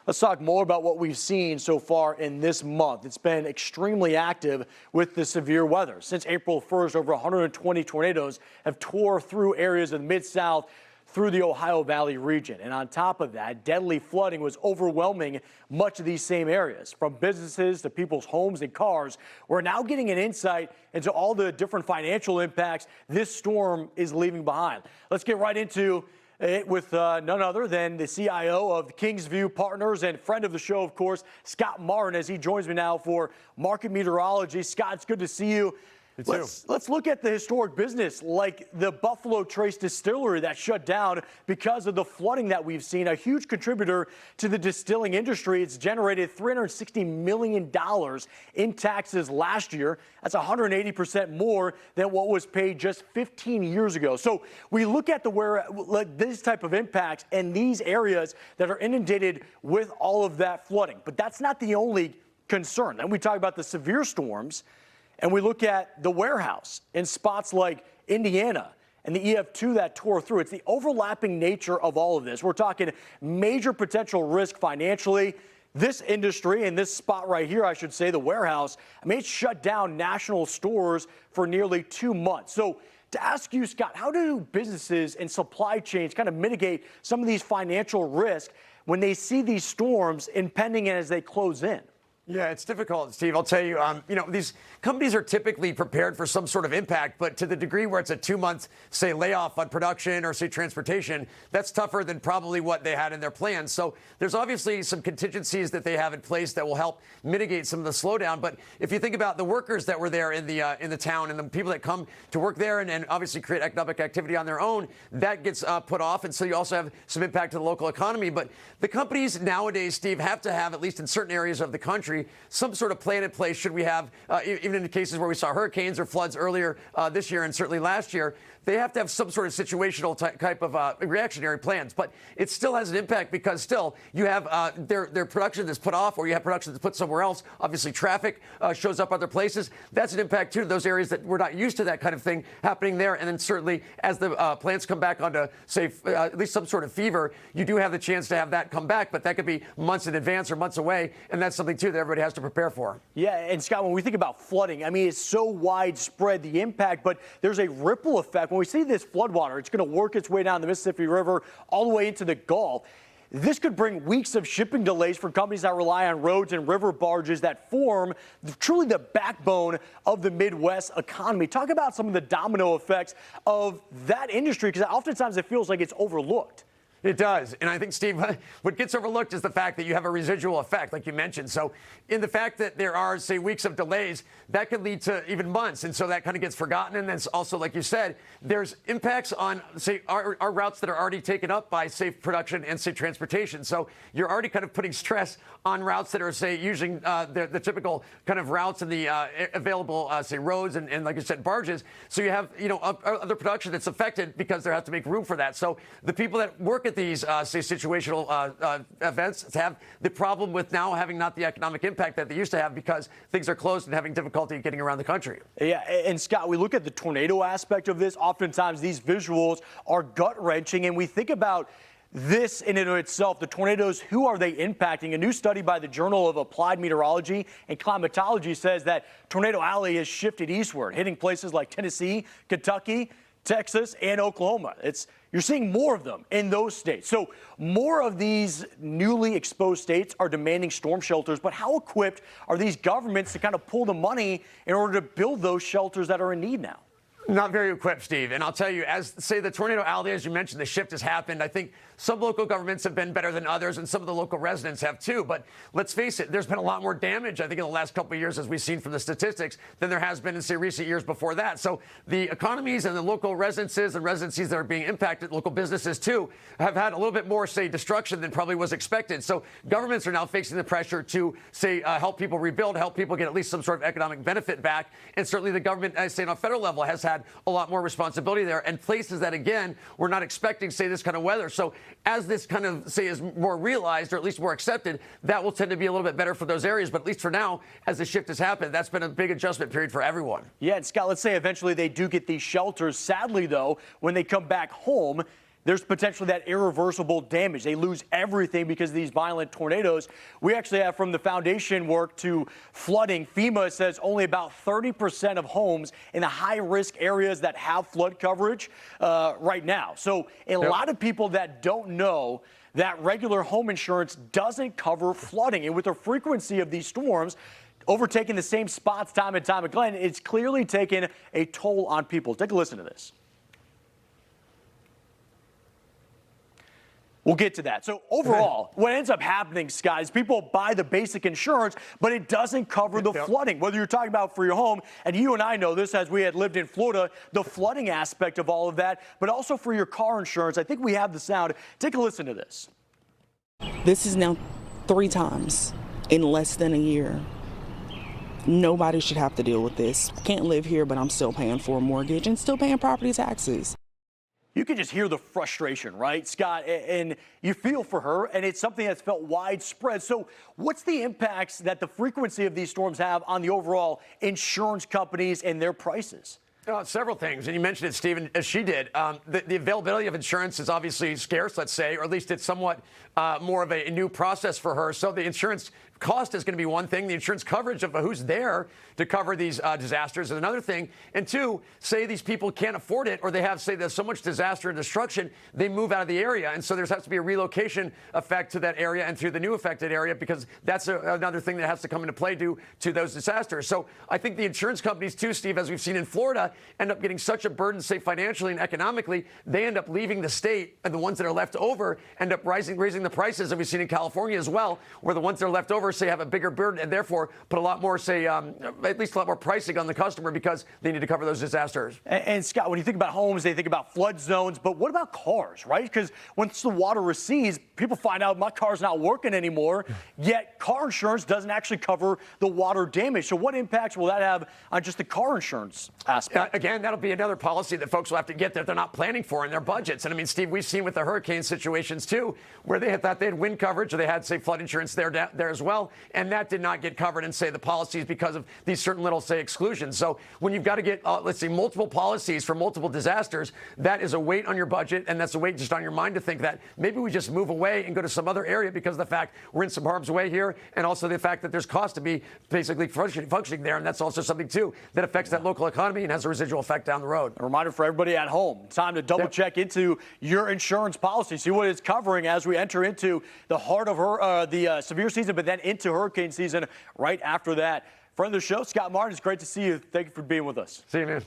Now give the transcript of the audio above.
Let's talk more about what we've seen so far in this month. It's been extremely active with the severe weather. Since April 1st, over 120 tornadoes have tore through areas of the Mid-South through the Ohio Valley region. And on top of that, deadly flooding was overwhelming much of these same areas. From businesses to people's homes and cars, we're now getting an insight into all the different financial impacts this storm is leaving behind. Let's get right into it with none other than the CIO of Kingsview Partners and friend of the show, of course, Scott Martin, as he joins me now for Market Meteorology. Scott, it's good to see you. Let's look at the historic business like the Buffalo Trace Distillery that shut down because of the flooding that we've seen, a huge contributor to the distilling industry. It's generated $360 million in taxes last year. That's 180% more than what was paid just 15 years ago. So we look at this type of impacts and these areas that are inundated with all of that flooding. But that's not the only concern. Then we talk about the severe storms. And we look at the warehouse in spots like Indiana and the EF2 that tore through. It's the overlapping nature of all of this. We're talking major potential risk financially. This industry and this spot right here, I should say, the warehouse, it shut down national stores for nearly 2 months. So to ask you, Scott, how do businesses and supply chains kind of mitigate some of these financial risks when they see these storms impending as they close in? Yeah, it's difficult, Steve. I'll tell you, these companies are typically prepared for some sort of impact, but to the degree where it's a 2-month, say, layoff on production or, say, transportation, that's tougher than probably what they had in their plans. So there's obviously some contingencies that they have in place that will help mitigate some of the slowdown. But if you think about the workers that were there in the town and the people that come to work there and obviously create economic activity on their own, that gets put off. And so you also have some impact to the local economy. But the companies nowadays, Steve, have to have, at least in certain areas of the country, some sort of plan in place should we have, even in the cases where we saw hurricanes or floods earlier this year and certainly last year. They have to have some sort of situational type of reactionary plans. But it still has an impact because still you have their production that's put off or you have production that's put somewhere else. Obviously, traffic shows up other places. That's an impact, too, to those areas that we're not used to that kind of thing happening there. And then certainly as the plants come back onto, say, at least some sort of fever, you do have the chance to have that come back. But that could be months in advance or months away. And that's something, too, that everybody has to prepare for. Yeah. And, Scott, when we think about flooding, it's so widespread, the impact, but there's a ripple effect. When we see this floodwater, it's going to work its way down the Mississippi River all the way into the Gulf. This could bring weeks of shipping delays for companies that rely on roads and river barges that form truly the backbone of the Midwest economy. Talk about some of the domino effects of that industry, because oftentimes it feels like it's overlooked. It does. And I think, Steve, what gets overlooked is the fact that you have a residual effect, like you mentioned. So in the fact that there are, say, weeks of delays, that could lead to even months. And so that kind of gets forgotten. And then also, like you said, there's impacts on, say, our routes that are already taken up by safe production and safe transportation. So you're already kind of putting stress on routes that are, say, using the typical kind of routes and the available, say, roads and, like you said, barges. So you have, other production that's affected because they have to make room for that. So the people that work at these, say, situational events have the problem with now having not the economic impact that they used to have because things are closed and having difficulty getting around the country. Yeah, and Scott, we look at the tornado aspect of this. Oftentimes these visuals are gut-wrenching, and we think about this in and of itself, the tornadoes, who are they impacting? A new study by the Journal of Applied Meteorology and Climatology says that Tornado Alley has shifted eastward, hitting places like Tennessee, Kentucky, Texas, and Oklahoma. You're seeing more of them in those states. So more of these newly exposed states are demanding storm shelters. But how equipped are these governments to kind of pull the money in order to build those shelters that are in need now? Not very equipped, Steve. And I'll tell you, as say the tornado alley, as you mentioned, the shift has happened. I think some local governments have been better than others, and some of the local residents have too. But let's face it, there's been a lot more damage, I think, in the last couple of years, as we've seen from the statistics, than there has been in, say, recent years before that. So the economies and the local residences and residencies that are being impacted, local businesses too, have had a little bit more, say, destruction than probably was expected. So governments are now facing the pressure to, say, help people rebuild, help people get at least some sort of economic benefit back. And certainly the government, I say, on a federal level, has had a lot more responsibility there, and places that, again, we're not expecting, say, this kind of weather. So as this kind of, say, is more realized or at least more accepted, that will tend to be a little bit better for those areas. But at least for now, as the shift has happened, that's been a big adjustment period for everyone. Yeah, and Scott, let's say eventually they do get these shelters. Sadly, though, when they come back home, there's potentially that irreversible damage. They lose everything because of these violent tornadoes. We actually have from the foundation work to flooding. FEMA says only about 30% of homes in the high-risk areas that have flood coverage right now. So a lot of people that don't know that regular home insurance doesn't cover flooding. And with the frequency of these storms overtaking the same spots time and time again, it's clearly taken a toll on people. Take a listen to this. We'll get to that. So overall, what ends up happening, Scott, is people buy the basic insurance, but it doesn't cover the flooding. Whether you're talking about for your home, and you and I know this as we had lived in Florida, the flooding aspect of all of that, but also for your car insurance. I think we have the sound. Take a listen to this. This is now 3 times in less than a year. Nobody should have to deal with this. Can't live here, but I'm still paying for a mortgage and still paying property taxes. You can just hear the frustration, right, Scott? And you feel for her, and it's something that's felt widespread. So what's the impacts that the frequency of these storms have on the overall insurance companies and their prices? Several things, and you mentioned it, Stephen, as she did. The availability of insurance is obviously scarce, let's say, or at least it's somewhat more of a new process for her. So the insurance cost is going to be one thing. The insurance coverage of who's there to cover these disasters is another thing. And two, say these people can't afford it, or they have, say, there's so much disaster and destruction, they move out of the area. And so there has to be a relocation effect to that area and to the new affected area, because that's another thing that has to come into play due to those disasters. So I think the insurance companies, too, Steve, as we've seen in Florida, end up getting such a burden, say, financially and economically, they end up leaving the state, and the ones that are left over end up raising the prices that we've seen in California as well, where the ones that are left over, say, have a bigger burden and therefore put a lot more, say, at least a lot more pricing on the customer because they need to cover those disasters. And Scott, when you think about homes, they think about flood zones, but what about cars, right? Because once the water recedes, people find out my car's not working anymore, yet car insurance doesn't actually cover the water damage. So what impacts will that have on just the car insurance aspect? Again, that'll be another policy that folks will have to get that they're not planning for in their budgets. And I mean, Steve, we've seen with the hurricane situations too, where they had thought they had wind coverage, or they had, say, flood insurance there as well, and that did not get covered in, say, the policies because of these certain little, say, exclusions. So when you've got to get, let's say, multiple policies for multiple disasters, that is a weight on your budget, and that's a weight just on your mind to think that maybe we just move away and go to some other area because of the fact we're in some harm's way here, and also the fact that there's cost to be basically functioning there, and that's also something, too, that affects that local economy and has a residual effect down the road. A reminder for everybody at home, time to double check into your insurance policy, see what it's covering as we enter into the heart of the severe season, but then into hurricane season right after that. Friend of the show, Scott Martin, it's great to see you. Thank you for being with us. See you, man.